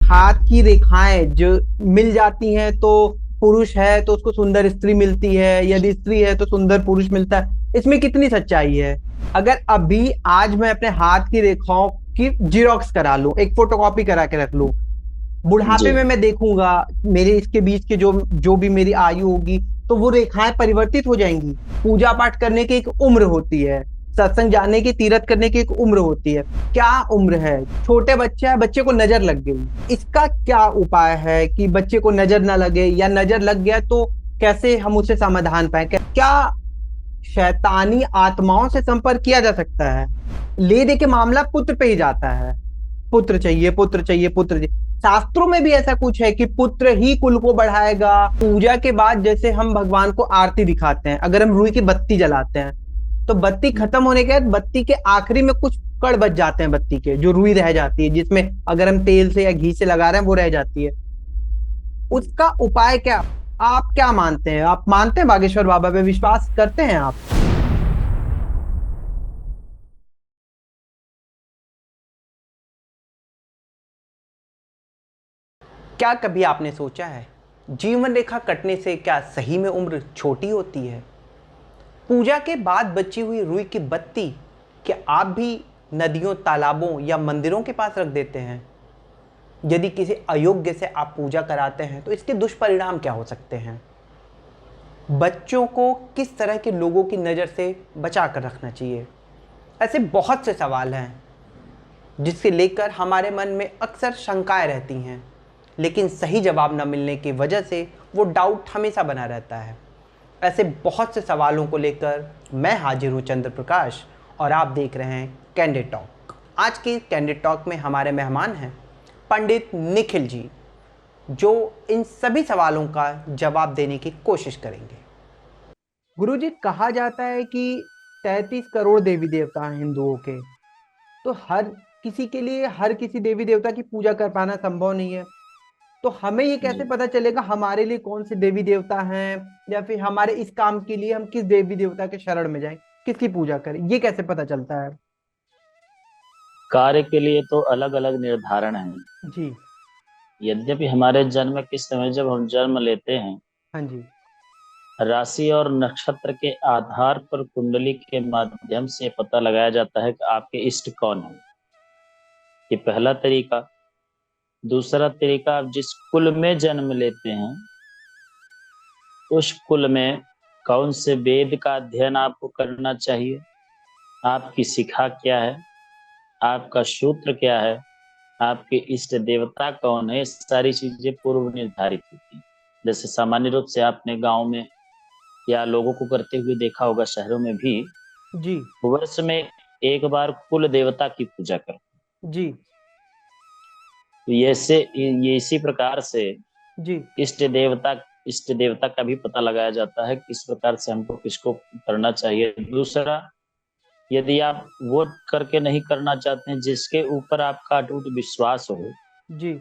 हाथ की रेखाएं जो मिल जाती हैं तो पुरुष है तो उसको सुंदर स्त्री मिलती है, यदि स्त्री है तो सुंदर पुरुष मिलता है, इसमें कितनी सच्चाई है? अगर अभी आज मैं अपने हाथ की रेखाओं की जीरोक्स करा लूं, एक फोटोकॉपी करा के रख लूं, बुढ़ापे जी। में मैं देखूंगा मेरे इसके बीच के जो जो भी मेरी आयु होगी, तो वो रेखाएं परिवर्तित हो जाएंगी। पूजा पाठ करने की एक उम्र होती है, सत्संग जाने की, तीर्थ करने की एक उम्र होती है। क्या उम्र है? छोटे बच्चे है, बच्चे को नजर लग गई, इसका क्या उपाय है कि बच्चे को नजर ना लगे, या नजर लग गया तो कैसे हम उसे समाधान पाए? क्या शैतानी आत्माओं से संपर्क किया जा सकता है? ले दे के मामला पुत्र पे ही जाता है, पुत्र चाहिए, पुत्र चाहिए, पुत्र चाहिए। शास्त्रों में भी ऐसा कुछ है कि पुत्र ही कुल को बढ़ाएगा। पूजा के बाद जैसे हम भगवान को आरती दिखाते हैं, अगर हम रुई की बत्ती जलाते हैं तो बत्ती खत्म होने के बाद बत्ती के आखिरी में कुछ कण बच जाते हैं, बत्ती के जो रुई रह जाती है, जिसमें अगर हम तेल से या घी से लगा रहे हैं वो रह जाती है। उसका उपाय क्या? आप क्या मानते हैं? आप मानते हैं बागेश्वर बाबा पे विश्वास करते हैं आप? क्या कभी आपने सोचा है जीवन रेखा कटने से क्या सही में उम्र छोटी होती है? पूजा के बाद बची हुई रुई की बत्ती क्या आप भी नदियों, तालाबों या मंदिरों के पास रख देते हैं? यदि किसी अयोग्य से आप पूजा कराते हैं तो इसके दुष्परिणाम क्या हो सकते हैं? बच्चों को किस तरह के लोगों की नज़र से बचा कर रखना चाहिए? ऐसे बहुत से सवाल हैं जिससे लेकर हमारे मन में अक्सर शंकाएं रहती हैं, लेकिन सही जवाब न मिलने की वजह से वो डाउट हमेशा बना रहता है। ऐसे बहुत से सवालों को लेकर मैं हाजिर हूँ चंद्र प्रकाश, और आप देख रहे हैं कैंडिड टॉक। आज के कैंडिड टॉक में हमारे मेहमान हैं पंडित निखिल जी, जो इन सभी सवालों का जवाब देने की कोशिश करेंगे। गुरुजी, कहा जाता है कि 33 करोड़ देवी देवता हैं हिंदुओं के, तो हर किसी के लिए हर किसी देवी देवता की पूजा कर पाना संभव नहीं है। तो हमें ये कैसे जी। पता चलेगा हमारे लिए कौन से देवी देवता हैं, या फिर हमारे इस काम के लिए हम किस देवी देवता के शरण में जाएं, किसकी पूजा करें, ये कैसे पता चलता है? कार्य के लिए तो अलग अलग निर्धारण है। जी। यद्यपि हमारे जन्म के समय जब हम जन्म लेते हैं, हाँ जी। राशि और नक्षत्र के आधार पर कुंडली के माध्यम से पता लगाया जाता है कि आपके इष्ट कौन है। ये पहला तरीका। दूसरा तरीका, आप जिस कुल में जन्म लेते हैं उस कुल में कौन से वेद का अध्ययन आपको करना चाहिए, आपकी शिखा क्या है, आपका सूत्र क्या है, आपके इष्ट देवता कौन है, ये सारी चीजें पूर्व निर्धारित होती हैं। जैसे सामान्य रूप से आपने गांव में या लोगों को करते हुए देखा होगा, शहरों में भी जी। वर्ष में एक बार कुल देवता की पूजा करते हैं। जी। तो ये इसी प्रकार से जी। इष्ट देवता इष्ट देवता का भी पता लगाया जाता है, किस प्रकार से हमको किसको करना चाहिए। दूसरा, यदि आप वोट करके नहीं करना चाहते हैं, जिसके ऊपर आपका अटूट विश्वास हो, जी।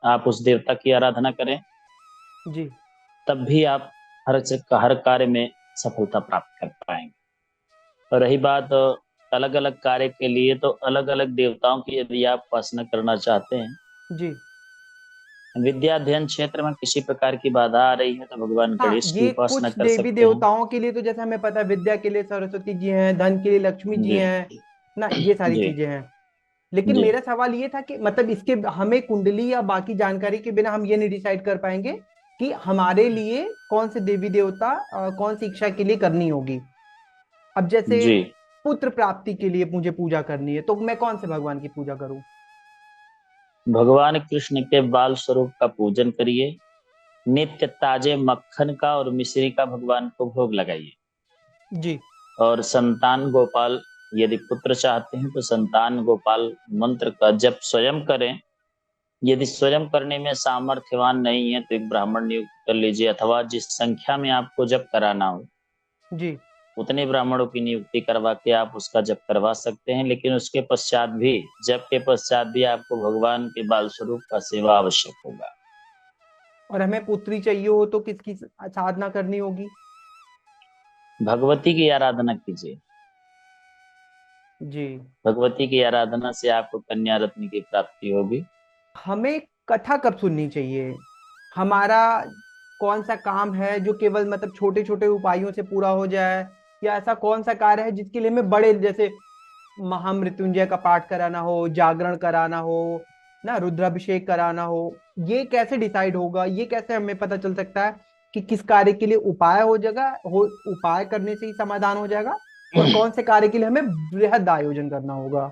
आप उस देवता की आराधना करें, जी। तब भी आप हर कार्य में सफलता प्राप्त कर पाएंगे। और रही बात अलग अलग कार्य के लिए, तो अलग अलग देवताओं की यदि आप उपासना करना चाहते हैं, जी। विद्या अध्ययन क्षेत्र में किसी प्रकार की बाधा आ रही है, तो भगवान हाँ, गणेश की ये उपासना कुछ कर देवी सकते हैं। देवताओं के लिए तो जैसे हमें पता है, विद्या के लिए सरस्वती जी हैं, धन के लिए लक्ष्मी जी जी। हैं ना, ये सारी जी। चीजें हैं। लेकिन जी। मेरा सवाल ये था कि मतलब इसके हमें कुंडली या बाकी जानकारी के बिना हम ये नहीं डिसाइड कर पाएंगे कि हमारे लिए कौन से देवी देवता कौन सी इच्छा के लिए करनी होगी। अब जैसे जी। पुत्र प्राप्ति के लिए मुझे पूजा करनी है, तो मैं कौन से भगवान की पूजा करूं? भगवान कृष्ण के बाल स्वरूप का पूजन करिए। नित्य ताजे मक्खन का और मिश्री का भगवान को भोग लगाइए। जी। और संतान गोपाल, यदि पुत्र चाहते हैं तो संतान गोपाल मंत्र का जप स्वयं करें। यदि स्वयं करने में सामर्थ्यवान नहीं है तो एक ब्राह्मण नियुक्त कर लीजिए, अथवा जिस संख्या में आपको जप कराना हो जी। उतने ब्राह्मणों की नियुक्ति करवा के आप उसका जप करवा सकते हैं। लेकिन उसके पश्चात भी, जप के पश्चात भी, आपको भगवान के बाल स्वरूप का सेवा आवश्यक होगा। और हमें पुत्री चाहिए हो तो किसकी साधना करनी होगी? भगवती की आराधना कीजिए। जी। भगवती की आराधना से आपको कन्या रत्न की प्राप्ति होगी। हमें कथा कब सुननी चाहिए? हमारा कौन सा काम है जो केवल मतलब छोटे छोटे उपायों से पूरा हो जाए, या ऐसा कौन सा कार्य है जिसके लिए हमें बड़े, जैसे महामृत्युंजय का पाठ कराना हो, जागरण कराना हो, ना रुद्राभिषेक कराना हो? ये कैसे डिसाइड होगा, ये कैसे हमें पता चल सकता है कि किस कार्य के लिए उपाय हो जाएगा, हो उपाय करने से ही समाधान हो जाएगा, और कौन से कार्य के लिए हमें बृहद आयोजन करना होगा?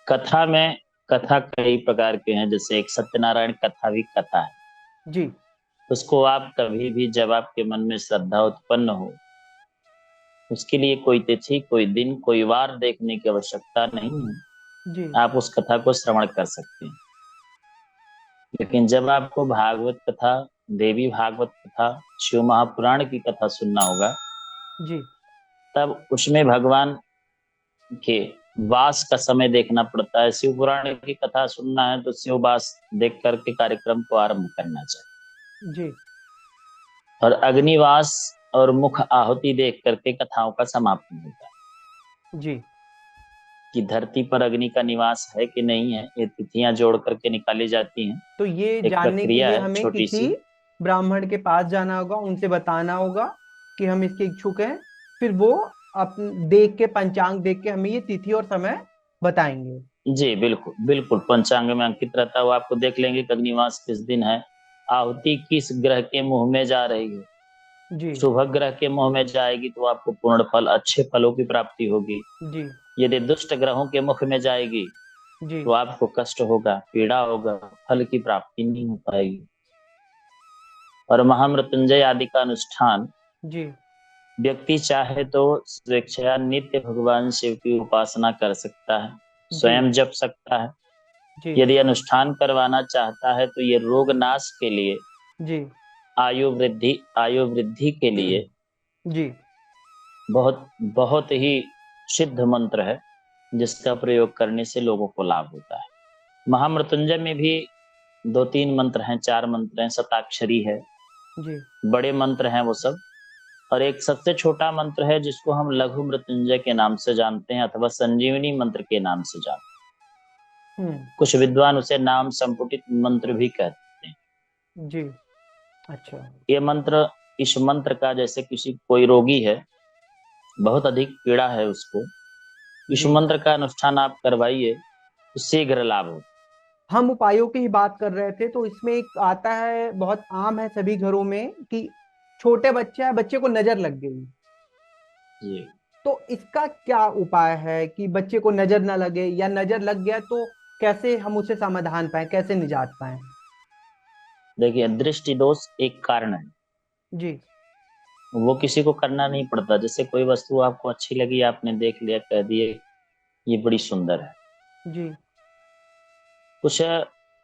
कथा में, कथा कई प्रकार के हैं, जैसे एक सत्यनारायण कथा भी कथा है। जी। उसको आप कभी भी, जब आपके मन में श्रद्धा उत्पन्न हो, उसके लिए कोई तिथि, कोई दिन, कोई वार देखने की आवश्यकता नहीं है। जी। आप उस कथा को श्रवण कर सकते हैं। लेकिन जब आपको भागवत कथा, देवी भागवत कथा, शिव महापुराण की कथा सुनना होगा, जी। तब उसमें भगवान के वास का समय देखना पड़ता है। शिव पुराण की कथा सुनना है तो शिव वास देख करके कार्यक्रम को आरंभ करना चाहिए, जी। और अग्निवास और मुख आहुति देख करके कथाओं का समापन होता है। जी। कि धरती पर अग्नि का निवास है कि नहीं है, ये तिथियां जोड़ करके निकाली जाती हैं। तो ये एक जानने के प्रक्रिया लिए है हमें छोटी किसी सी। ब्राह्मण के पास जाना होगा, उनसे बताना होगा कि हम इसके इच्छुक हैं। फिर वो देख के, पंचांग देख के हमें ये तिथि और समय बताएंगे। जी बिल्कुल बिल्कुल, पंचांग में अंकित रहता है, वो आपको देख लेंगे कि अग्निवास किस दिन है, आहुति किस ग्रह के मुंह में जा रही है। जी। शुभ ग्रह के मुंह में जाएगी तो आपको पूर्ण फल, अच्छे फलों की प्राप्ति होगी। जी। यदि दुष्ट ग्रहों के मुख में जाएगी जी। तो आपको कष्ट होगा, पीड़ा होगा, फल की प्राप्ति नहीं हो पाएगी। और महामृत्युंजय आदि का अनुष्ठान जी। व्यक्ति चाहे तो स्वेच्छया नित्य भगवान शिव की उपासना कर सकता है, जी। स्वयं जप सकता है। जी। यदि अनुष्ठान करवाना चाहता है तो ये रोग नाश के लिए, जी। आयु वृद्धि के लिए जी। बहुत बहुत ही सिद्ध मंत्र है, जिसका प्रयोग करने से लोगों को लाभ होता है। महामृत्युंजय में भी दो तीन मंत्र हैं, चार मंत्र हैं, शताक्षरी है, जी। बड़े मंत्र हैं वो सब। और एक सबसे छोटा मंत्र है जिसको हम लघु मृत्युंजय के नाम से जानते हैं, अथवा संजीवनी मंत्र के नाम से जानते हम्म। हैं। कुछ विद्वान उसे नाम संपुटित मंत्र भी कहते हैं। जी। अच्छा। ये मंत्र, इस मंत्र का, जैसे किसी कोई रोगी है, बहुत अधिक पीड़ा है उसको, इस जी। मंत्र का अनुष्ठान आप करवाइए तो शीघ्र लाभ हो। हम उपायों की ही बात कर रहे थे, तो इसमें एक आता है, बहुत आम है सभी घरों में, कि छोटे बच्चे है, बच्चे को नजर लग गई। जी तो इसका क्या उपाय है कि बच्चे को नजर ना लगे, या नजर लग गया तो कैसे हम उसे समाधान पाए, कैसे निजात पाए? देखिए, दृष्टि दोष एक कारण है, जी। वो किसी को करना नहीं पड़ता। जैसे कोई वस्तु आपको अच्छी लगी, आपने देख लिया, कह दिए ये बड़ी सुंदर है। जी। कुछ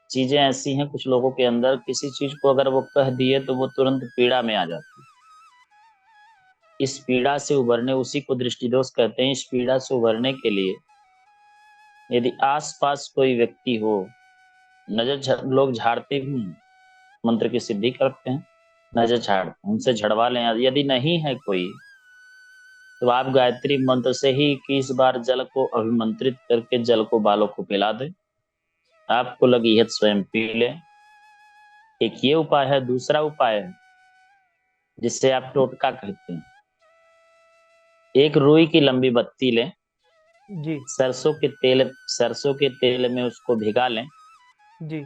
चीजें ऐसी हैं, कुछ लोगों के अंदर, किसी चीज को अगर वो कह दिए तो वो तुरंत पीड़ा में आ जाती है। इस पीड़ा से उबरने, उसी को दृष्टि दोष कहते हैं, इस पीड़ा से उबरने के लिए यदि आसपास कोई व्यक्ति हो, लोग झाड़ते भी हैं, मंत्र की सिद्धि करते हैं, नजर झाड़ते हैं, उनसे झड़वा लें। यदि नहीं है कोई, तो आप गायत्री मंत्र से ही 21 बार जल को अभिमंत्रित करके जल को बालों को पिला दें, आपको लगी है तो स्वयं पी लें। एक ये उपाय है। दूसरा उपाय है जिससे आप टोटका कहते हैं। एक रुई की लंबी बत्ती लें, जी। सरसों के तेल में उसको भिगा लें। जी।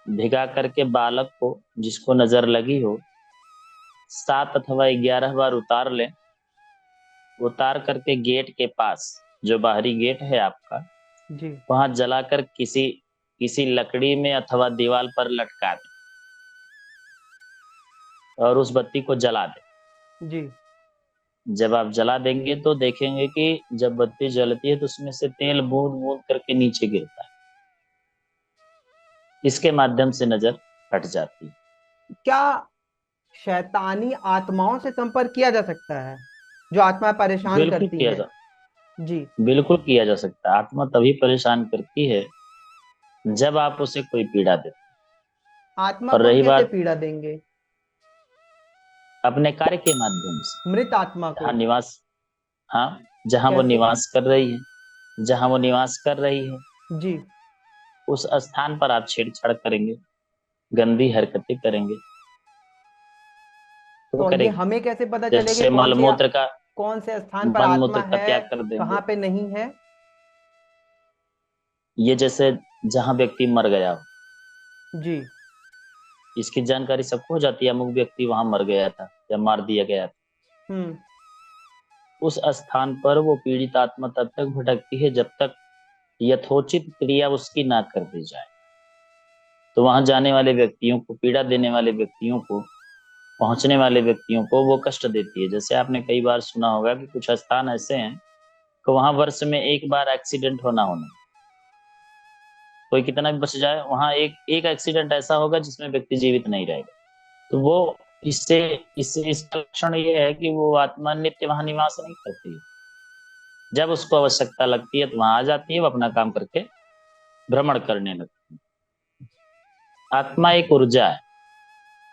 भिगा करके बालक को, जिसको नजर लगी हो, 7 अथवा 11 बार उतार लें। उतार करके गेट के पास, जो बाहरी गेट है आपका, जी। वहां जलाकर किसी किसी लकड़ी में अथवा दीवार पर लटका दें, और उस बत्ती को जला दें। जी। जब आप जला देंगे तो देखेंगे कि जब बत्ती जलती है तो उसमें से तेल बूंद बूंद करके नीचे गिरता है। इसके माध्यम से नजर हट जाती है। क्या शैतानी आत्माओं से संपर्क किया जा सकता है, जो आत्मा परेशान बिल्कुल करती किया हैं? जा जी। बिल्कुल किया जा सकता है। आत्मा तभी परेशान करती है जब आप उसे कोई पीड़ा देते। आत्मा और को हम रही कैसे बात पीड़ा देंगे? अपने कार्य के माध्यम से, मृत आत्मा को? जहाँ निवास, हाँ, जहाँ वो कैसे? निवास कर रही है, जहाँ वो निवास कर रही है, जी। उस स्थान पर आप छेड़छाड़ करेंगे, गंदी हरकतें करेंगे, तो वो तो ये करेगी। हमें कैसे पता चलेगा जैसे कौन से स्थान पर मलमूत्र आत्मा का है, त्याग कर देंगे। कहाँ पे नहीं है? ये जैसे जहां व्यक्ति मर गया हो, जी। इसकी जानकारी सबको हो जाती है, अमुक व्यक्ति वहां मर गया था या मार दिया गया था। हम्म। उस स्थान पर वो पीड़ित आत्मा तब तक भटकती है जब तक यथोचित क्रिया उसकी ना कर दी जाए। तो वहां जाने वाले व्यक्तियों को, पीड़ा देने वाले व्यक्तियों को, पहुंचने वाले व्यक्तियों को वो कष्ट देती है। जैसे आपने कई बार सुना होगा कि कुछ स्थान ऐसे हैं कि वहां वर्ष में एक बार एक्सीडेंट होना, कोई कितना भी बच जाए, वहां एक एक एक्सीडेंट ऐसा होगा जिसमें व्यक्ति जीवित नहीं रहेगा। तो वो इससे इससे इसका लक्षण ये है कि वो आत्मा नित्य वहां निवास नहीं करती है। जब उसको आवश्यकता लगती है तो वहां आ जाती है, वो अपना काम करके भ्रमण करने लगती है। आत्मा एक ऊर्जा है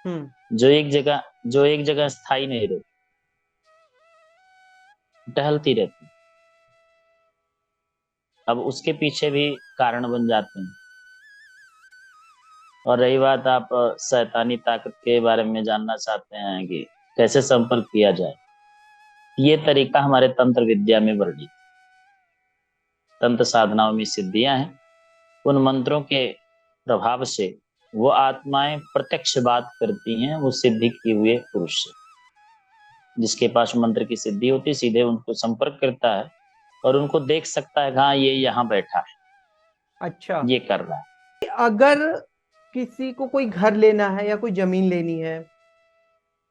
हम्म। जो एक जगह स्थायी नहीं रहती, टहलती रहती है। अब उसके पीछे भी कारण बन जाते हैं। और रही बात, आप शैतानी ताकत के बारे में जानना चाहते हैं कि कैसे संपर्क किया जाए, ये तरीका हमारे तंत्र विद्या में वर्णित। तंत्र साधनाओं में सिद्धियां हैं, उन मंत्रों के प्रभाव से वो आत्माएं प्रत्यक्ष बात करती हैं वो सिद्धि किए हुए पुरुष से। जिसके पास मंत्र की सिद्धि होती है सीधे उनको संपर्क करता है और उनको देख सकता है, हाँ ये यहाँ बैठा है, अच्छा। ये कर रहा है। अगर किसी को कोई घर लेना है या कोई जमीन लेनी है,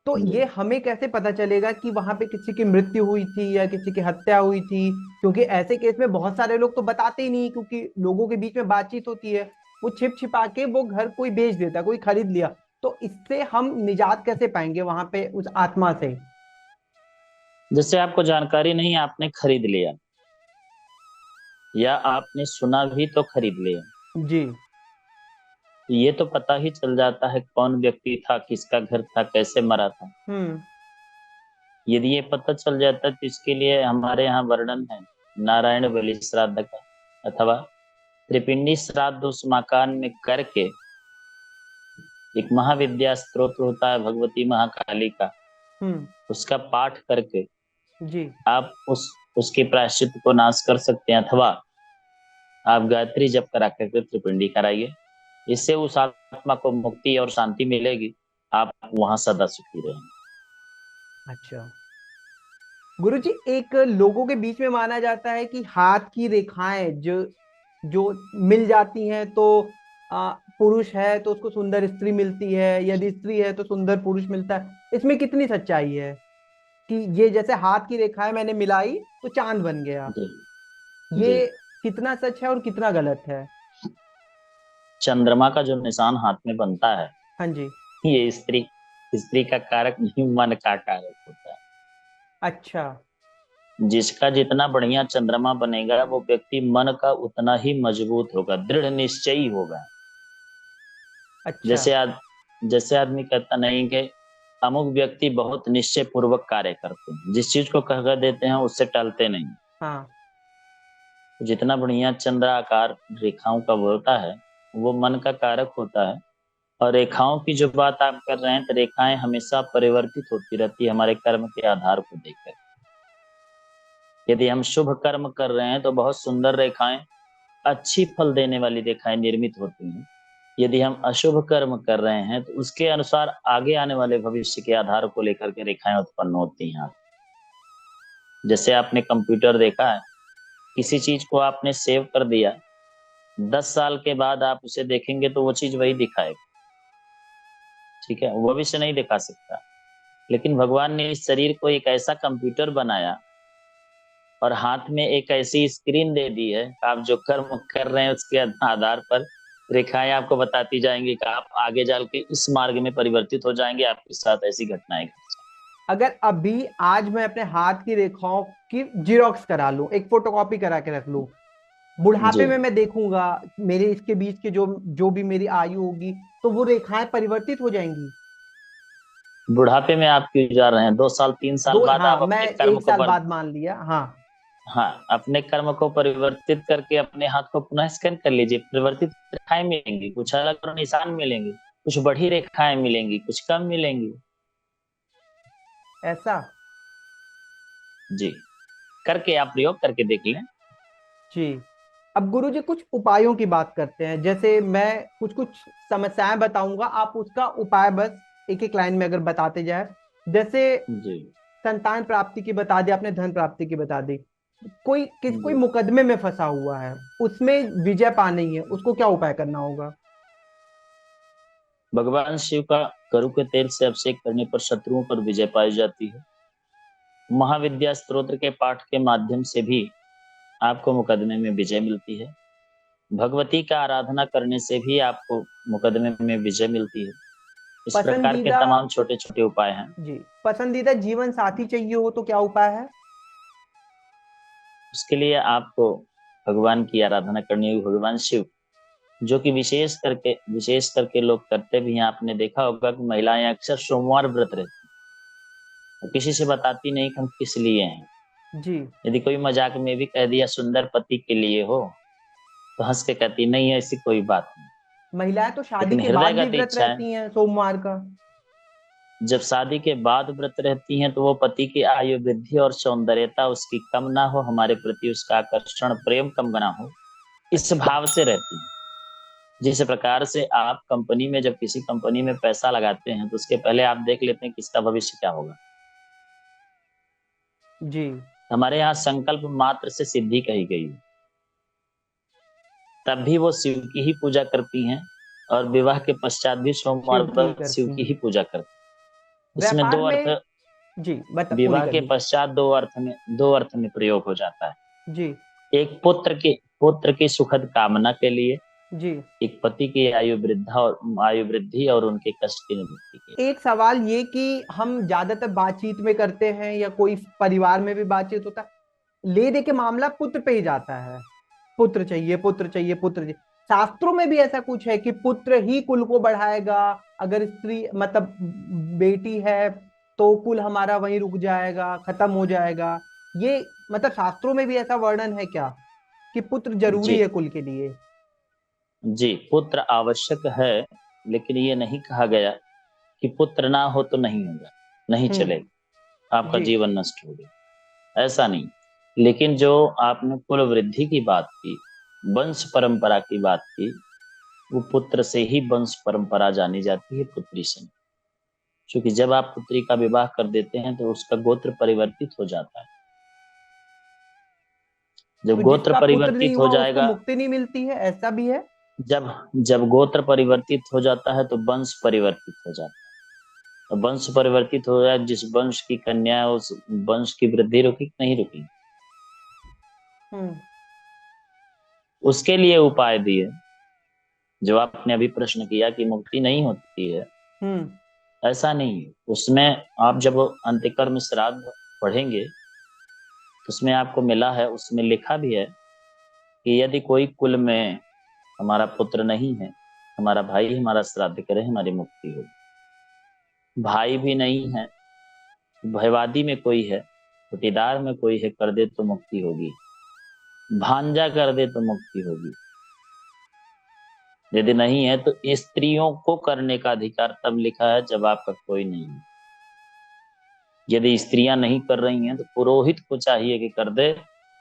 तो जी। ये हमें कैसे पता चलेगा कि वहां पे किसी की मृत्यु हुई थी या किसी की हत्या हुई थी? क्योंकि ऐसे केस में बहुत सारे लोग तो बताते ही नहीं, क्योंकि लोगों के बीच में बातचीत होती है, वो छिप छिपा के वो घर कोई बेच देता, कोई खरीद लिया। तो इससे हम निजात कैसे पाएंगे वहां पे उस आत्मा से? जैसे आपको जानकारी नहीं, आपने खरीद लिया या आपने सुना भी तो खरीद लिया, जी। ये तो पता ही चल जाता है कौन व्यक्ति था, किसका घर था, कैसे मरा था। हम्म। यदि ये पता चल जाता तो इसके लिए हमारे यहाँ वर्णन है नारायण बलि श्राद्ध का, अथवा त्रिपिंडी श्राद्ध उस मकान में करके। एक महाविद्या स्तोत्र होता है भगवती महाकाली का, हम्म। उसका पाठ करके जी। आप उसके प्रायश्चित को नाश कर सकते हैं। अथवा आप गायत्री जप करा करके त्रिपिंडी कराइए, इससे उस आत्मा को मुक्ति और शांति मिलेगी, आप वहां सदा सुखी रहेंगे। अच्छा। गुरुजी, एक लोगों के बीच में माना जाता है कि हाथ की रेखाएं जो जो मिल जाती हैं तो पुरुष है तो उसको सुंदर स्त्री मिलती है, यदि स्त्री है तो सुंदर पुरुष मिलता है। इसमें कितनी सच्चाई है कि ये जैसे हाथ की रेखाएं मैंने मिलाई तो चांद बन गया? जी। ये जी। कितना सच है और कितना गलत है? चंद्रमा का जो निशान हाथ में बनता है, हाँ जी। ये स्त्री स्त्री का कारक नहीं, मन का कारक होता है। अच्छा। जिसका जितना बढ़िया चंद्रमा बनेगा वो व्यक्ति मन का उतना ही मजबूत होगा, दृढ़ निश्चयी होगा। अच्छा। जैसे आज जैसे आदमी कहता नहीं कि अमुक व्यक्ति बहुत निश्चय पूर्वक कार्य करते हैं, जिस चीज को कह देते हैं उससे टलते नहीं। हाँ। जितना बढ़िया चंद्र आकार रेखाओं का होता है वो मन का कारक होता है। और रेखाओं की जो बात आप कर रहे हैं, तो रेखाएं हमेशा परिवर्तित होती रहती है हमारे कर्म के आधार को देखकर। यदि हम शुभ कर्म कर रहे हैं तो बहुत सुंदर रेखाएं, अच्छी फल देने वाली रेखाएं निर्मित होती हैं। यदि हम अशुभ कर्म कर रहे हैं तो उसके अनुसार आगे आने वाले भविष्य के आधार को लेकर के रेखाएं उत्पन्न होती हैं। जैसे आपने कंप्यूटर देखा है, किसी चीज को आपने सेव कर दिया, 10 साल के बाद आप उसे देखेंगे तो वो चीज वही दिखाएगा। ठीक है, वो भविष्य नहीं दिखा सकता। लेकिन भगवान ने इस शरीर को एक ऐसा कंप्यूटर बनाया और हाथ में एक ऐसी स्क्रीन दे दी है, आप जो कर्म कर रहे हैं उसके आधार पर रेखाएं आपको बताती जाएंगी कि आप आगे चल के इस मार्ग में परिवर्तित हो जाएंगे, आपके साथ ऐसी घटनाएं घट अगर अभी आज मैं अपने हाथ की रेखाओं की जीरोक्स करा लूं, एक फोटोकॉपी करा के रख लूं, जाएं। बुढ़ापे जी। में मैं देखूंगा मेरे इसके बीच के जो जो भी मेरी आयु होगी, तो वो रेखाएं परिवर्तित हो जाएंगी। बुढ़ापे में आप क्यों जा रहे हैं? 2 साल 3 साल दो, बाद हाँ, आप मैं अपने कर्म एक को साल बाद मान लिया, हाँ। हाँ, अपने कर्म को परिवर्तित करके अपने हाथ को पुनः स्कैन कर लीजिए, परिवर्तित रेखाएं मिलेंगी, कुछ अलग और निशान मिलेंगे, कुछ बढ़ी रेखाएं मिलेंगी, कुछ कम मिलेंगी। ऐसा? जी, करके आप प्रयोग करके देख लें। जी। अब गुरुजी कुछ उपायों की बात करते हैं। जैसे मैं कुछ कुछ समस्याएं बताऊंगा, आप उसका उपाय बस एक एक लाइन में अगर बताते जाए। जैसे जी संतान प्राप्ति की बता दी आपने, धन प्राप्ति की बता दी। कोई जी। मुकदमे में फंसा हुआ है, उसमें विजय पानी है, उसको क्या उपाय करना होगा? भगवान शिव का करु के तेल से अभिषेक करने पर शत्रुओं पर विजय पाई जाती है। महाविद्या स्तोत्र के पाठ के माध्यम से भी आपको मुकदमे में विजय मिलती है। भगवती का आराधना करने से भी आपको मुकदमे में विजय मिलती है। इस प्रकार के पसंदीदा, तमाम छोटे छोटे उपाय हैं। जी, पसंदीदा जीवन साथी चाहिए हो तो क्या उपाय है? उसके लिए आपको भगवान की आराधना करनी होगी, भगवान शिव, जो कि विशेष करके लोग करते भी हैं। आपने देखा होगा कि महिलाएं अक्सर सोमवार व्रत रहती हैं, किसी से बताती नहीं कि हम किस लिए हैं। जी। यदि कोई मजाक में भी कह दिया सुंदर पति के लिए हो, तो हंस के कहती नहीं, ऐसी कोई बात नहीं। महिलाएं तो शादी लेकिन के बाद भी हृदयगत व्रत इच्छा है। रहती हैं सोमवार का। जब शादी के बाद व्रत रहती हैं तो वो पति की आयु वृद्धि और सौंदर्यता उसकी कम ना हो, हमारे प्रति उसका आकर्षण प्रेम कम ना हो, इस भाव से रहती हैं। जिस प्रकार से आप कंपनी में, जब किसी कंपनी में पैसा लगाते हैं तो उसके पहले आप देख लेते हैं कि इसका भविष्य क्या होगा। जी। हमारे यहाँ संकल्प मात्र से सिद्धि कही गई है। तब भी वो शिव की ही पूजा करती हैं, और विवाह के पश्चात भी सोमवार शिव की पर शिव करती की हैं। ही पूजा करती हैं। इसमें व्यापार दो अर्थ, में, जी, बता, पूरी विवाह कर के दी। पश्चात दो अर्थ में प्रयोग हो जाता है। जी। एक पुत्र की सुखद कामना के लिए, जी। एक पति की आयु वृद्धि और उनके कष्ट की निवृत्ति के एक सवाल ये कि हम ज्यादातर बातचीत में करते हैं या कोई परिवार में भी बातचीत होता है, ले दे के मामला पुत्र पे ही जाता है। पुत्र चाहिए, पुत्र चाहिए, पुत्र चाहिए। शास्त्रों में भी ऐसा कुछ है कि पुत्र ही कुल को बढ़ाएगा। अगर स्त्री मतलब बेटी है तो कुल हमारा वहीं रुक जाएगा, खत्म हो जाएगा। ये मतलब शास्त्रों में भी ऐसा वर्णन है क्या कि पुत्र लिए। जी जरूरी है कुल के लिए? जी, पुत्र आवश्यक है, लेकिन ये नहीं कहा गया कि पुत्र ना हो तो नहीं होगा, नहीं हम्म। चलेगा, आपका जी। जीवन नष्ट हो गया, ऐसा नहीं। लेकिन जो आपने कुल वृद्धि की बात की, वंश परंपरा की बात की, वो पुत्र से ही वंश परंपरा जानी जाती है, पुत्री से नहीं। क्योंकि जब आप पुत्री का विवाह कर देते हैं तो उसका गोत्र परिवर्तित हो जाता है। जब तो गोत्र जिसका पुत्र नहीं परिवर्तित हो हुआ उसको जाएगा, मुक्ति नहीं मिलती है, ऐसा भी है? जब जब गोत्र परिवर्तित हो जाता है तो वंश परिवर्तित हो जाता है। तो वंश परिवर्तित हो जाए, जिस वंश की कन्या है उस वंश की वृद्धि रुकी कि नहीं रुकी? हम्म। उसके लिए उपाय दिए। जो आपने अभी प्रश्न किया कि मुक्ति नहीं होती है, हम्म। ऐसा नहीं है। उसमें आप जब अंत्यकर्म श्राद्ध पढ़ेंगे तो उसमें आपको मिला है, उसमें लिखा भी है कि यदि कोई कुल में हमारा पुत्र नहीं है, हमारा भाई हमारा श्राद्ध करे, हमारी मुक्ति होगी। भाई भी नहीं है, भयवादी में कोई है, पटीदार में कोई है, कर दे तो मुक्ति होगी। भांजा कर दे तो मुक्ति होगी। यदि नहीं है तो स्त्रियों को करने का अधिकार तब लिखा है जब आपका कोई नहीं है। यदि स्त्रियां नहीं कर रही हैं तो पुरोहित को चाहिए कि कर दे,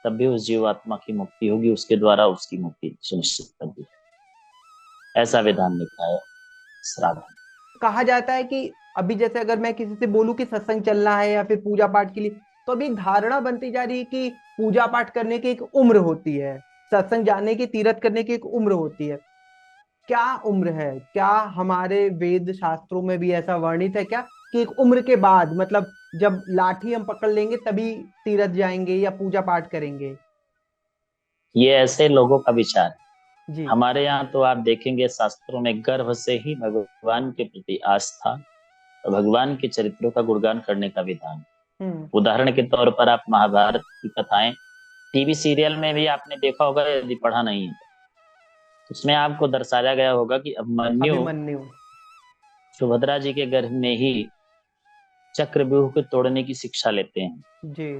तब भी उस जीवात्मा की मुक्ति होगी, उसके द्वारा उसकी मुक्ति सुनिश्चित कर दी। ऐसा विधान लिखा है श्राद्ध। कहा जाता है कि अभी जैसे अगर मैं किसी से बोलूं कि सत्संग चलना है या फिर पूजा पाठ के लिए, तो अभी एक धारणा बनती जा रही है कि पूजा पाठ करने की एक उम्र होती है, सत्संग जाने की, तीर्थ करने की एक उम्र होती है। क्या उम्र है? क्या हमारे वेद शास्त्रों में भी ऐसा वर्णित है क्या कि एक उम्र के बाद, मतलब जब लाठी हम पकड़ लेंगे तभी तीर्थ जाएंगे या पूजा पाठ करेंगे? ये ऐसे लोगों का विचार है। जी। हमारे यहाँ तो आप देखेंगे शास्त्रों में गर्भ से ही भगवान के प्रति आस्था और भगवान के चरित्रों का गुणगान करने का विधान। हम्म। उदाहरण के तौर पर आप महाभारत की कथाएं टीवी सीरियल में भी आपने देखा होगा, यदि पढ़ा नहीं है तो उसमें आपको दर्शाया गया होगा कि अभिमन्यु अभिमन्यु। सुभद्रा जी के गर्भ में ही चक्रव्यूह को तोड़ने की शिक्षा लेते हैं। जी।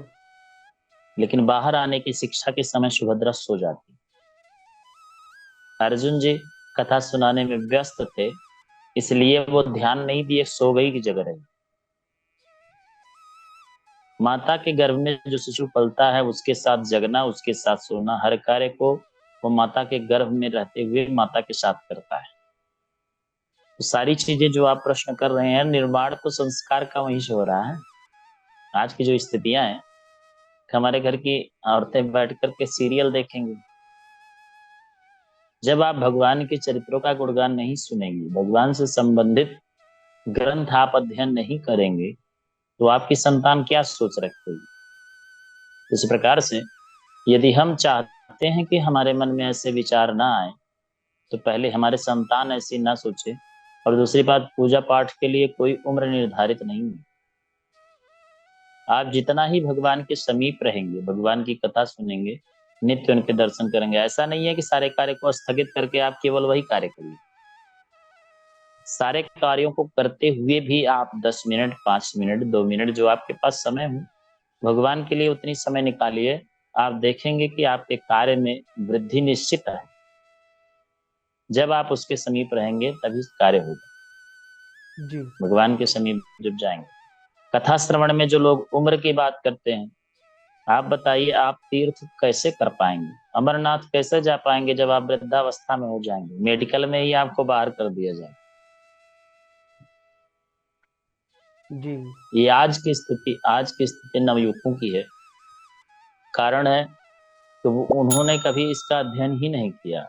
लेकिन बाहर आने की शिक्षा के समय सुभद्रा सो जाती। अर्जुन जी कथा सुनाने में व्यस्त थे, इसलिए वो ध्यान नहीं दिए, सो गई की जगह रही। माता के गर्भ में जो शिशु पलता है, उसके साथ जगना, उसके साथ सोना, हर कार्य को वो माता के गर्भ में रहते हुए माता के साथ करता है। तो सारी चीजें जो आप प्रश्न कर रहे हैं, निर्माण तो संस्कार का वहीं से हो रहा है। आज की जो स्थितियां हैं, हमारे घर की औरतें बैठ करके सीरियल देखेंगी। जब आप भगवान के चरित्रों का गुणगान नहीं सुनेंगे, भगवान से संबंधित ग्रंथ आप अध्ययन नहीं करेंगे, तो आपकी संतान क्या सोच रखेगी। इस प्रकार से यदि हम चाहते हैं कि हमारे मन में ऐसे विचार ना आए, तो पहले हमारे संतान ऐसी ना सोचे। और दूसरी बात, पूजा पाठ के लिए कोई उम्र निर्धारित नहीं है। आप जितना ही भगवान के समीप रहेंगे, भगवान की कथा सुनेंगे, नित्य उनके दर्शन करेंगे, ऐसा नहीं है कि सारे कार्य को स्थगित करके आप केवल वही कार्य करिए। सारे कार्यों को करते हुए भी आप 10 मिनट, 5 मिनट, 2 मिनट, जो आपके पास समय हो, भगवान के लिए उतनी समय निकालिए। आप देखेंगे कि आपके कार्य में वृद्धि निश्चित है। जब आप उसके समीप रहेंगे तभी कार्य होगा। जी भगवान के समीप जब जाएंगे। कथा श्रवण में जो लोग उम्र की बात करते हैं, आप बताइए, आप तीर्थ कैसे कर पाएंगे, अमरनाथ कैसे जा पाएंगे जब आप वृद्धावस्था में हो जाएंगे, मेडिकल में ही आपको बाहर कर दिया जाए। जी ये आज की स्थिति नवयुवकों की है। कारण है कि उन्होंने कभी इसका अध्ययन ही नहीं किया।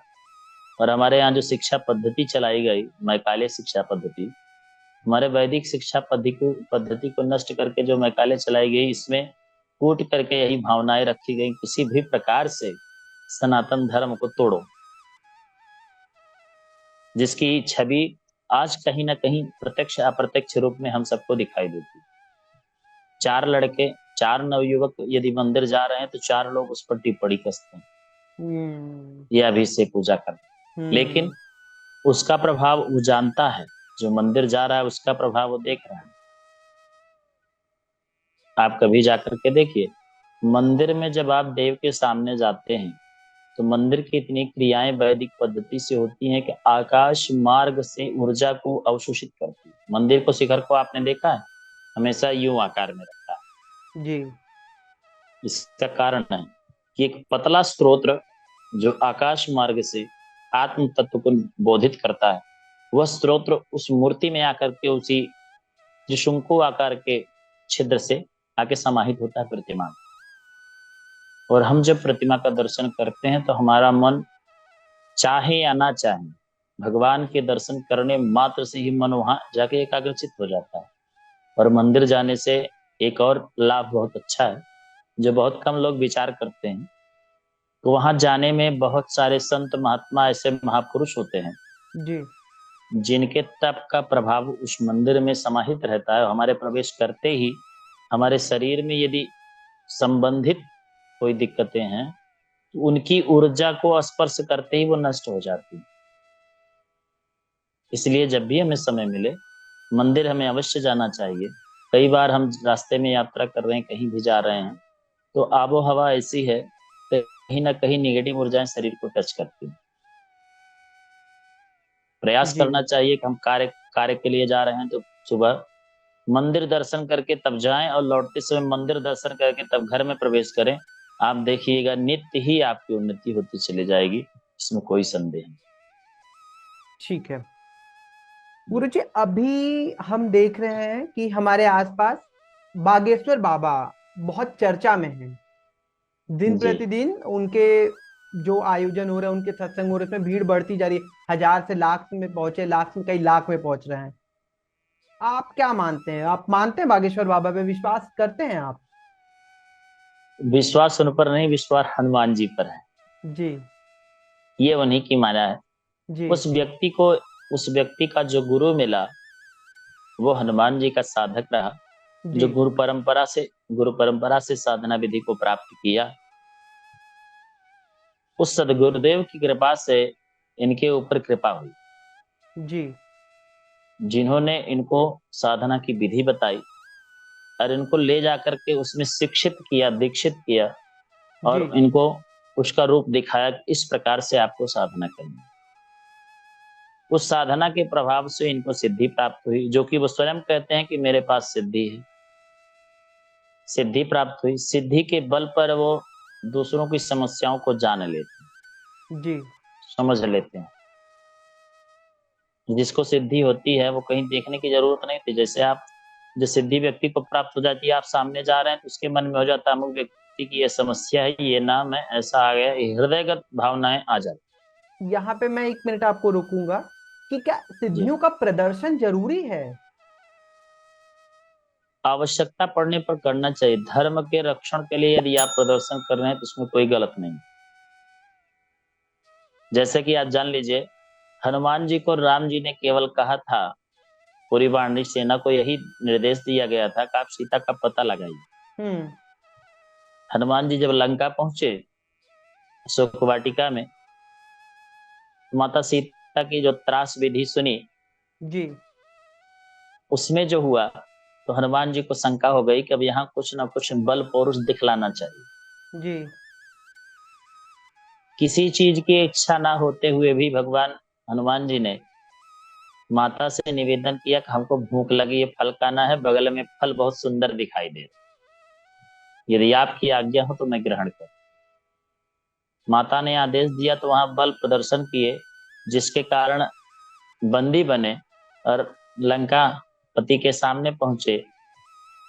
और हमारे यहाँ जो शिक्षा पद्धति चलाई गई, मैकाले शिक्षा पद्धति, हमारे वैदिक शिक्षा पद्धति को नष्ट करके जो मैकाले चलाई गई, इसमें कूट करके यही भावनाएं रखी गई, किसी भी प्रकार से सनातन धर्म को तोड़ो, जिसकी छवि आज कहीं ना कहीं प्रत्यक्ष अप्रत्यक्ष रूप में हम सबको दिखाई देती। 4 लड़के, 4 नवयुवक यदि मंदिर जा रहे हैं, तो 4 लोग उस पर टिप्पणी कसते हैं, हम्म ये अभिषेक पूजा करते हैं। हम्म लेकिन उसका प्रभाव वो जानता है, जो मंदिर जा रहा है उसका प्रभाव वो देख रहा है। आप कभी जाकर के देखिए, मंदिर में जब आप देव के सामने जाते हैं, तो मंदिर की इतनी क्रियाएं वैदिक पद्धति से होती हैं कि आकाश मार्ग से ऊर्जा को अवशोषित करती है। मंदिर को, शिखर को आपने देखा है, हमेशा यूं आकार में रहता है। जी इसका कारण है कि एक पतला स्त्रोत्र जो आकाश मार्ग से आत्म तत्व को बोधित करता है, वह स्त्रोत्र उस मूर्ति में आकर के उसी त्रिशंकु आकार के छिद्र से आके समाहित होता है प्रतिमा। और हम जब प्रतिमा का दर्शन करते हैं, तो हमारा मन चाहे या ना चाहे, भगवान के दर्शन करने मात्र से ही मन वहां जाके एकाग्रचित हो जाता है। और मंदिर जाने से एक और लाभ बहुत अच्छा है, जो बहुत कम लोग विचार करते हैं। तो वहां जाने में बहुत सारे संत महात्मा, ऐसे महापुरुष होते हैं जी जिनके तप का प्रभाव उस मंदिर में समाहित रहता है। हमारे प्रवेश करते ही हमारे शरीर में यदि संबंधित कोई दिक्कतें हैं, तो उनकी ऊर्जा को स्पर्श करते ही वो नष्ट हो जाती है। इसलिए जब भी हमें समय मिले, मंदिर हमें अवश्य जाना चाहिए। कई बार हम रास्ते में यात्रा कर रहे हैं, कहीं भी जा रहे हैं, तो आबो हवा ऐसी है, कहीं ना कहीं निगेटिव ऊर्जाएं शरीर को टच करती हैं। प्रयास जी करना चाहिए कि हम कार्य कार्य के लिए जा रहे हैं, तो सुबह मंदिर दर्शन करके तब जाएं, और लौटते समय मंदिर दर्शन करके तब घर में प्रवेश करें। आप देखिएगा, नित्य ही आपकी उन्नति होती चली जाएगी, इसमें कोई संदेह नहीं। ठीक है गुरु जी। अभी हम देख रहे हैं कि हमारे आसपास बागेश्वर बाबा बहुत चर्चा में हैं। दिन जी प्रतिदिन उनके जो आयोजन हो रहे हैं, उनके सत्संग हो रहे हैं, उसमें भीड़ बढ़ती जा रही है। 1000 से लाख में पहुंचे, लाख में, कई लाख में पहुंच रहे हैं। आप क्या मानते हैं? आप मानते हैं बागेश्वर बाबा पे? विश्वास करते हैं आप? विश्वास उन पर नहीं, विश्वास हनुमान जी पर है। जी ये उन्हीं की माया है। जी उस व्यक्ति को, उस व्यक्ति का जो गुरु मिला, वो हनुमान जी का साधक रहा, जी जो गुरु परंपरा से साधना विधि को प्राप्त किया। उस सदगुरुदेव की कृपा से इनके ऊपर कृपा हुई, जी जिन्होंने इनको साधना की विधि बताई और इनको ले जाकर के उसमें शिक्षित किया, दीक्षित किया। और जी। इनको उसका रूप दिखाया कि इस प्रकार से आपको साधना करनी है। उस साधना के प्रभाव से इनको सिद्धि प्राप्त हुई, जो कि वो स्वयं कहते हैं कि मेरे पास सिद्धि है। सिद्धि प्राप्त हुई, सिद्धि के बल पर वो दूसरों की समस्याओं को जान लेते हैं, जी। समझ लेते हैं। जिसको सिद्धि होती है वो कहीं देखने की जरूरत नहीं थी। जैसे आप, जो सिद्धि व्यक्ति को प्राप्त हो जाती है, आप सामने जा रहे हैं तो उसके मन में हो जाता है अमुक व्यक्ति की ये समस्या है, ये नाम है, ऐसा आ गया, ये हृदयगत भावनाएं आ जाती। यहाँ पे मैं 1 मिनट आपको रोकूंगा कि क्या जी, सिद्धियों का प्रदर्शन जरूरी है? आवश्यकता पड़ने पर करना चाहिए। धर्म के रक्षण के लिए यदि आप प्रदर्शन कर रहे हैं तो उसमें कोई गलत नहीं। जैसे कि आप जान लीजिए, हनुमान जी को राम जी ने केवल कहा था, पूरी वानरी सेना को यही निर्देश दिया गया था कि आप सीता का पता लगाइए। हम्म। हनुमान जी जब लंका पहुंचे, अशोक वाटिका में, माता सीता की जो त्रास विधि सुनी, जी। उसमें जो हुआ, तो हनुमान जी को शंका हो गई कि अब यहाँ कुछ ना कुछ बल पौरुष दिखलाना चाहिए। जी। किसी चीज की इच्छा ना होते हुए भी भगवान हनुमान जी ने माता से निवेदन किया कि हमको भूख लगी है, फल खाना है, बगल में फल बहुत सुंदर दिखाई दे रहा है, यदि आपकी आज्ञा हो तो मैं ग्रहण करूं। माता ने आदेश दिया तो वहां बल प्रदर्शन किए, जिसके कारण बंदी बने और लंका पति के सामने पहुंचे।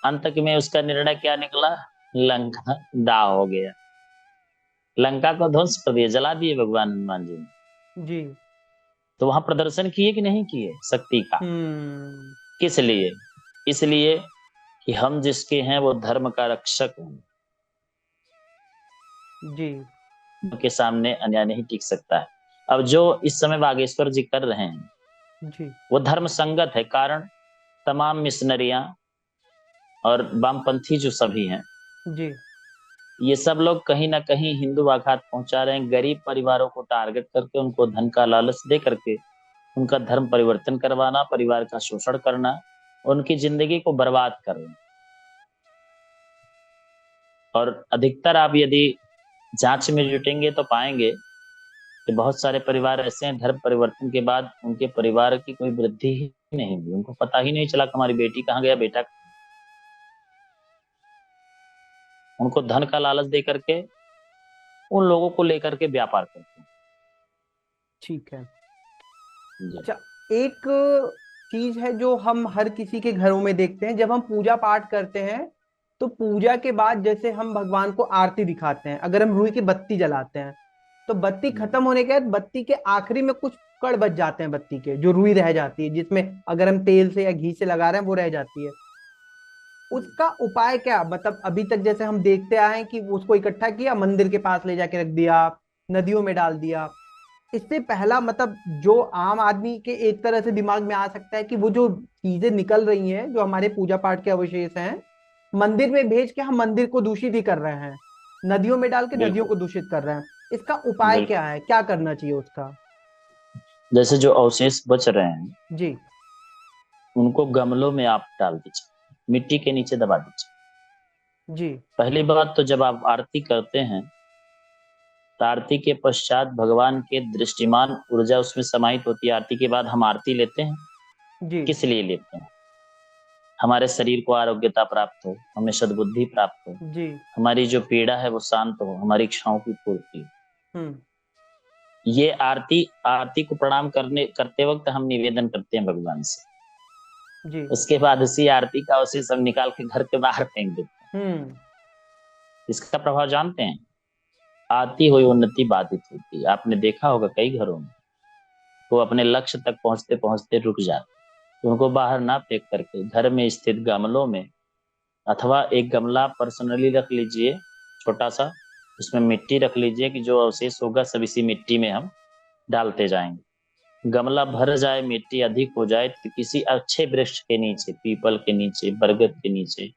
अंत में उसका निर्णय क्या निकला? लंका दाह हो गया, लंका को ध्वंस कर दिया, जला दिए भगवान हनुमान जी ने। जी। तो वहां प्रदर्शन किए कि नहीं किए शक्ति का? हम्म। किस लिए? इसलिए कि हम जिसके हैं वो धर्म का रक्षक हैं, जी। के सामने अन्याय नहीं टिक सकता है। अब जो इस समय बागेश्वर जी कर रहे हैं जी। वो धर्म संगत है। कारण तमाम मिशनरियां और वामपंथी जो सभी हैं, जी। ये सब लोग कहीं ना कहीं हिंदू आघात पहुंचा रहे हैं, गरीब परिवारों को टारगेट करके, उनको धन का लालच दे करके उनका धर्म परिवर्तन करवाना, परिवार का शोषण करना, उनकी जिंदगी को बर्बाद कर रहे हैं। और अधिकतर आप यदि जांच में जुटेंगे तो पाएंगे कि बहुत सारे परिवार ऐसे हैं, धर्म परिवर्तन के बाद उनके परिवार की कोई वृद्धि ही नहीं हुई, उनको पता ही नहीं चला कि हमारी बेटी कहाँ गया, बेटा। उनको धन का लालच दे करके उन लोगों को लेकर के व्यापार करते ठीक है। हैं। जी, अच्छा, एक चीज है जो हम हर किसी के घरों में देखते हैं, जब हम पूजा पाठ करते हैं तो पूजा के बाद जैसे हम भगवान को आरती दिखाते हैं, अगर हम रुई की बत्ती जलाते हैं तो बत्ती खत्म होने के बाद बत्ती के आखिरी में कुछ कण बच जाते हैं, बत्ती के जो रुई रह जाती है, जिसमें अगर हम तेल से या घी से लगा रहे हैं वो रह जाती है। उसका उपाय क्या, मतलब अभी तक जैसे हम देखते आए हैं कि उसको इकट्ठा किया, मंदिर के पास ले जाके रख दिया, नदियों में डाल दिया। इससे पहला मतलब जो आम आदमी के एक तरह से दिमाग में आ सकता है कि वो जो चीजें निकल रही हैं, जो हमारे पूजा पाठ के अवशेष हैं, मंदिर में भेज के हम मंदिर को दूषित ही कर रहे हैं, नदियों में डाल के नदियों बिल्कुल को दूषित कर रहे हैं। इसका उपाय क्या बिल्कुल। है, क्या करना चाहिए उसका? जैसे जो अवशेष बच रहे हैं जी। उनको गमलों में आप डाल दीजिए, मिट्टी के नीचे दबा दीजिए। जी। पहली बात तो जब आप आरती करते हैं तो आरती के पश्चात भगवान के दृष्टिमान ऊर्जा उसमें समाहित होती है। आरती के बाद हम आरती लेते हैं, जी। किस लिए लेते हैं? हमारे शरीर को आरोग्यता प्राप्त हो, हमें सद्बुद्धि प्राप्त हो, जी। हमारी जो पीड़ा है वो शांत हो, हमारी इच्छाओं की पूर्ति हो। हम्म। ये आरती आरती को प्रणाम करने करते वक्त हम निवेदन करते हैं भगवान से। जी। उसके बाद उसी आरती का अवशेष हम निकाल के घर के बाहर फेंक देते हैं। हम्म। इसका प्रभाव जानते हैं? आती हुई उन्नति बाधित होती है। आपने देखा होगा कई घरों में वो अपने लक्ष्य तक पहुंचते पहुंचते रुक जाते, तो उनको बाहर ना फेंक करके घर में स्थित गमलों में, अथवा एक गमला पर्सनली रख लीजिए छोटा सा, उसमें मिट्टी रख लीजिए कि जो अवशेष होगा सब इसी मिट्टी में हम डालते जाएंगे। गमला भर जाए, मिट्टी अधिक हो जाए, तो किसी अच्छे वृक्ष के नीचे, पीपल के नीचे, बरगद के नीचे,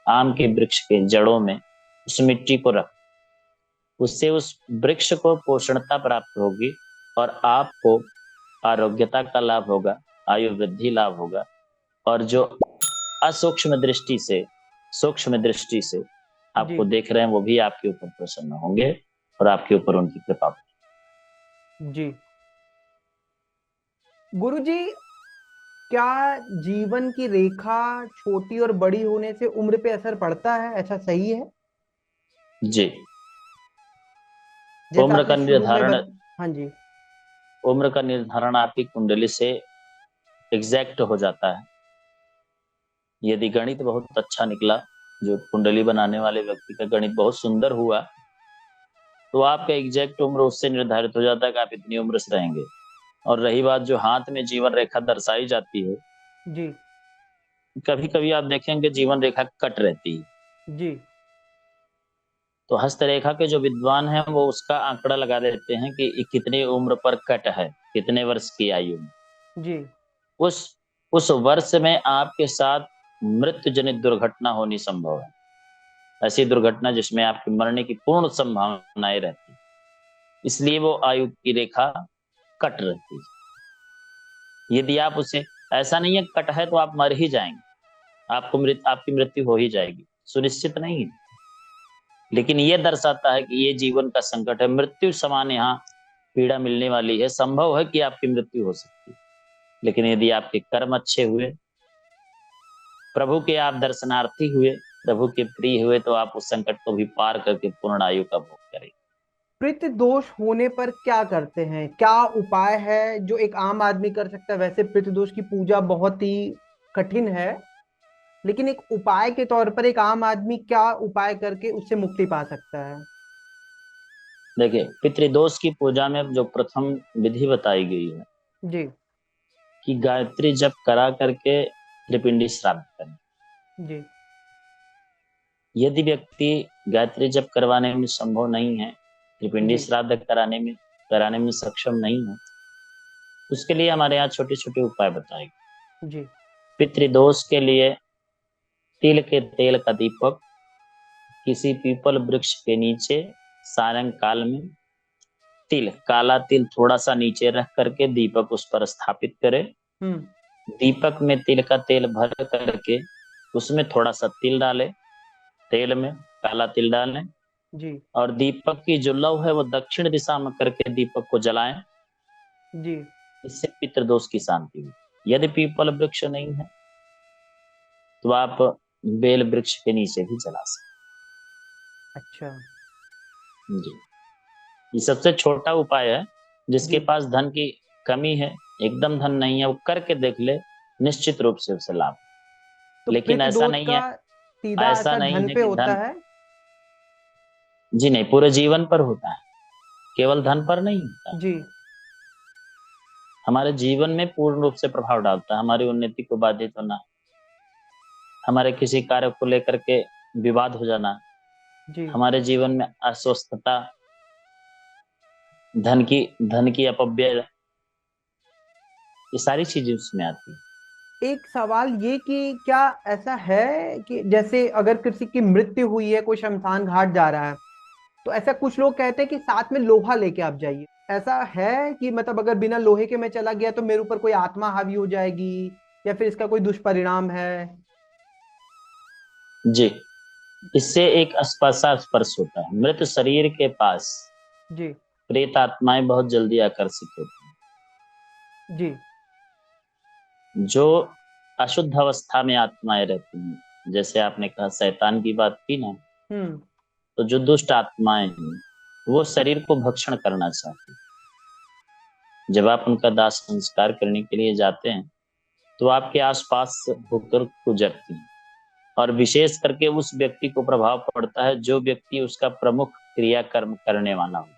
आम के वृक्ष के जड़ों में उस मिट्टी को रख, उससे उस वृक्ष को पोषणता प्राप्त होगी और आपको आरोग्यता का लाभ होगा, आयु वृद्धि लाभ होगा। और जो असूक्ष्म दृष्टि से, सूक्ष्म दृष्टि से आपको जी देख रहे हैं, वो भी आपके ऊपर प्रसन्न होंगे और आपके ऊपर उनकी कृपा होगी। जी। गुरुजी, क्या जीवन की रेखा छोटी और बड़ी होने से उम्र पे असर पड़ता है, ऐसा सही है? जी। जैसा उम्र आपने का शुरू में निर्धारण हाँ जी। उम्र का निर्धारण आपकी कुंडली से एग्जैक्ट हो जाता है। यदि गणित बहुत अच्छा निकला, जो कुंडली बनाने वाले व्यक्ति का गणित बहुत सुंदर हुआ, तो आपका एग्जैक्ट उम्र उससे निर्धारित हो जाता है कि आप इतनी उम्र से रहेंगे। और रही बात जो हाथ में जीवन रेखा दर्शाई जाती है, जी कभी कभी आप देखेंगे जीवन रेखा कट रहती है। जी तो हस्तरेखा के जो विद्वान हैं वो उसका आंकड़ा लगा देते हैं कि ये कितनी उम्र पर कट है, कितने वर्ष की आयु में। जी उस उस वर्ष में आपके साथ मृत्यु जनित दुर्घटना होनी संभव है। ऐसी दुर्घटना जिसमें आपके मरने की पूर्ण संभावनाएं रहती है, इसलिए वो आयु की रेखा कट रहती है। यदि आप उसे, ऐसा नहीं है कट है तो आप मर ही जाएंगे, आपकी मृत्यु हो ही जाएगी, सुनिश्चित नहीं है। लेकिन ये दर्शाता है कि ये जीवन का संकट है, मृत्यु समान यहाँ पीड़ा मिलने वाली है, संभव है कि आपकी मृत्यु हो सकती है। लेकिन यदि आपके कर्म अच्छे हुए, प्रभु के आप दर्शनार्थी हुए, प्रभु के प्रिय हुए, तो आप उस संकट को भी पार करके पूर्ण आयु का भोग करेंगे। पितृ दोष होने पर क्या करते हैं, क्या उपाय है जो एक आम आदमी कर सकता है? वैसे पितृ दोष की पूजा बहुत ही कठिन है, लेकिन एक उपाय के तौर पर एक आम आदमी क्या उपाय करके उससे मुक्ति पा सकता है? देखिए, पितृदोष की पूजा में जो प्रथम विधि बताई गई है जी कि गायत्री जप करा करके त्रिपिंडी श्राद्ध करें। जी यदि व्यक्ति गायत्री जप करवाने में संभव नहीं है, त्रिपिंडी जी श्राद्ध कराने में सक्षम नहीं है, उसके लिए हमारे यहाँ छोटे छोटे उपाय बताए गए। जी पितृदोष के लिए तिल के तेल का दीपक किसी पीपल वृक्ष के नीचे सायं काल में, तिल, काला तिल थोड़ा सा नीचे रख करके दीपक उस पर स्थापित करें। हम्म दीपक में तिल का तेल भर करके उसमें थोड़ा सा तिल डालें, तेल में काला तिल डालें, जी और दीपक की जो लौ है वो दक्षिण दिशा में करके दीपक को जलाएं। जी। इससे पितृदोष की शांति हुई। यदि पीपल वृक्ष नहीं है तो आप बेल वृक्ष के नीचे भी जला अच्छा। सकते हैं। जी, ये सबसे छोटा उपाय है। जिसके जी, पास धन की कमी है, एकदम धन नहीं है, वो करके देख ले, निश्चित रूप से उसे लाभ। तो लेकिन पितृ ऐसा दोष नहीं का है, सीधा ऐसा असर नहीं धन है पे कि होता धन, है? जी नहीं, पूरे जीवन पर होता है, केवल धन पर नहीं होता। जी हमारे जीवन में पूर्ण रूप से प्रभाव डालता है, हमारी उन्नति को बाधित होना, हमारे किसी कार्य को लेकर के विवाद हो जाना, जी। हमारे जीवन में अस्वस्थता, धन की अपव्यय, ये सारी चीजें उसमें आती एक सवाल ये कि क्या ऐसा है कि जैसे अगर किसी की मृत्यु हुई है, कोई शमशान घाट जा रहा है, तो ऐसा कुछ लोग कहते हैं कि साथ में लोहा लेके आप जाइए। ऐसा है कि मतलब अगर बिना लोहे के मैं चला गया तो मेरे ऊपर कोई आत्मा हावी हो जाएगी, या फिर इसका कोई दुष्परिणाम है? है। जी, इससे एक स्पर्शा स्पर्श होता है। मृत शरीर के पास जी प्रेत आत्माएं बहुत जल्दी आकर्षित होती जी हैं। जो अशुद्ध अवस्था में आत्माएं रहती हैं, जैसे आपने कहा शैतान की बात की ना, हम्म तो जो दुष्ट आत्माएं हैं वो शरीर को भक्षण करना चाहती हैं। जब आप उनका दाह संस्कार करने के लिए जाते हैं तो आपके आसपास होकर गुजरती हैं, और विशेष करके उस व्यक्ति को प्रभाव पड़ता है जो व्यक्ति उसका प्रमुख क्रियाकर्म करने वाला हो।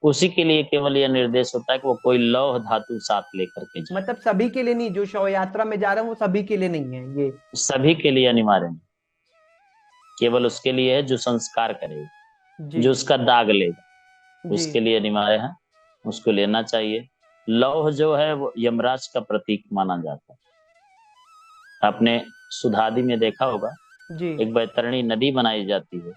उसी के लिए केवल यह निर्देश होता है कि वो कोई लौह धातु साथ लेकर के जाए। मतलब सभी के लिए नहीं, जो शव यात्रा में जा रहे हैं वो सभी के लिए नहीं है ये? सभी के लिए अनिवार्य नहीं, केवल उसके लिए है जो संस्कार करेगा, जी जो उसका दाग लेगा, जी उसके लिए अनिवार्य है, उसको लेना चाहिए। लौह जो है वो यमराज का प्रतीक माना जाता है। आपने सुधादि में देखा होगा, जी एक बैतरणी नदी बनाई जाती है,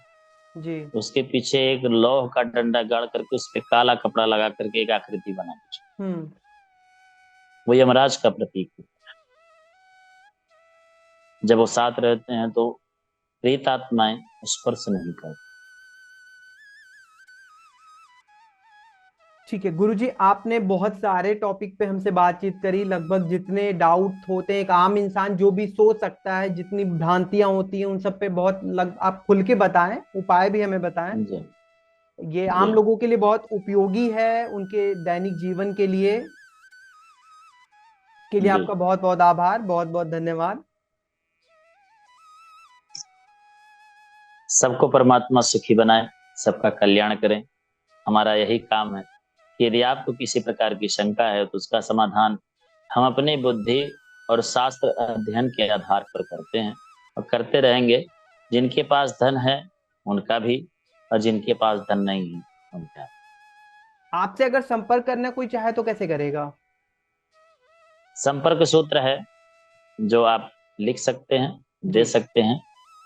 जी उसके पीछे एक लौह का डंडा गाड़ करके उस पे काला कपड़ा लगा करके एक आकृति बना दी, हम्म। वो यमराज का प्रतीक है। जब वो साथ रहते हैं तो प्रेत आत्माएं स्पर्श नहीं करती। ठीक है गुरुजी, आपने बहुत सारे टॉपिक पे हमसे बातचीत करी। लगभग जितने डाउट होते हैं एक आम इंसान जो भी सोच सकता है, जितनी भ्रांतियां होती हैं उन सब पे आप खुल के बताएं, उपाय भी हमें बताएं। जी ये जी आम लोगों के लिए बहुत उपयोगी है, उनके दैनिक जीवन के लिए जी। आपका बहुत बहुत आभार, बहुत बहुत धन्यवाद। सबको परमात्मा सुखी बनाए, सबका कल्याण करें, हमारा यही काम है कि यदि आपको किसी प्रकार की शंका है तो उसका समाधान हम अपनी बुद्धि और शास्त्र अध्ययन के आधार पर करते हैं और करते रहेंगे। जिनके पास धन है उनका भी, और जिनके पास धन नहीं है उनका। आपसे अगर संपर्क करना कोई चाहे तो कैसे करेगा? संपर्क सूत्र है जो आप लिख सकते हैं, दे जी। सकते हैं।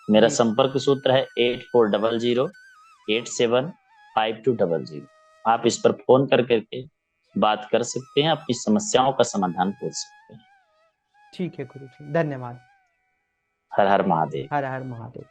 मेरा जी। संपर्क सूत्र है 8400875200। आप इस पर फोन कर करके बात कर सकते हैं, अपनी समस्याओं का समाधान पूछ सकते हैं। ठीक है गुरु जी, धन्यवाद। हर हर महादेव। हर हर महादेव।